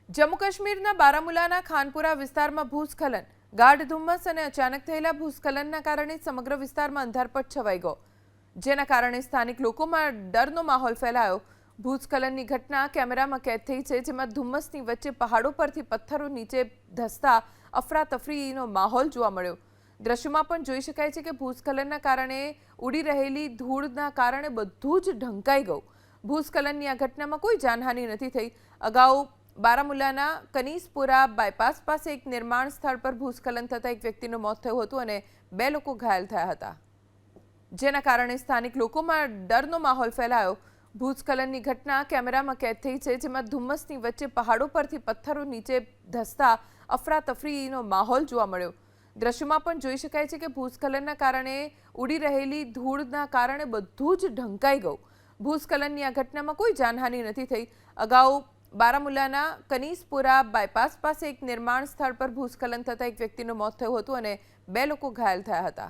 જમ્મુ કાશ્મીરના બારામુલાના ખાનપુરા વિસ્તારમાં ભૂસ્ખલન, ગાઢ ધુમ્મસ અને અચાનક થયેલા ભૂસ્ખલનના કારણે સમગ્ર વિસ્તારમાં અંધારપટ છવાઈ ગયો, જેના કારણે સ્થાનિક લોકોમાં ડરનો માહોલ ફેલાયો। ભૂસ્ખલનની ઘટના કેમેરામાં કેદ થઈ છે, જેમાં ધુમ્મસની વચ્ચે પહાડો પરથી પથ્થરો નીચે ધસતા અફરાતફરીનો માહોલ જોવા મળ્યો। દ્રશ્યમાં પણ જોઈ શકાય છે કે ભૂસ્ખલનના કારણે ઉડી રહેલી ધૂળના કારણે બધું જ ઢંકાઈ ગયું। ભૂસ્ખલનની આ ઘટનામાં કોઈ જાનહાનિ નથી થઈ। અગાઉ બારામુલાના કનીસપુરા બાયપાસ પાસે એક નિર્માણ સ્થળ પર ભૂસ્ખલન થતા એક વ્યક્તિનું મોત થયું હતું અને 2 લોકો ઘાયલ થયા હતા, જેના કારણે સ્થાનિક લોકોમાં ડરનો માહોલ ફેલાયો। ભૂસ્ખલનની ઘટના કેમેરામાં કેદ થઈ છે, જેમાં ધુમ્મસની વચ્ચે પહાડો પરથી પથ્થરો નીચે ધસતા અફરાતફરીનો માહોલ જોવા મળ્યો। દ્રશ્યમાં પણ જોઈ શકાય છે કે ભૂસ્ખલનના કારણે ઉડી રહેલી ધૂળના કારણે બધું જ ઢંકાઈ ગયું। ભૂસ્ખલનની આ ઘટનામાં કોઈ જાનહાનિ નથી થઈ। અગાઉ બારામુલાના કનીસપુરા બાયપાસ પાસે એક નિર્માણ સ્થળ પર ભૂસ્ખલન થતા એક વ્યક્તિનું મોત થયું હતું અને 2 લોકો ઘાયલ થયા હતા।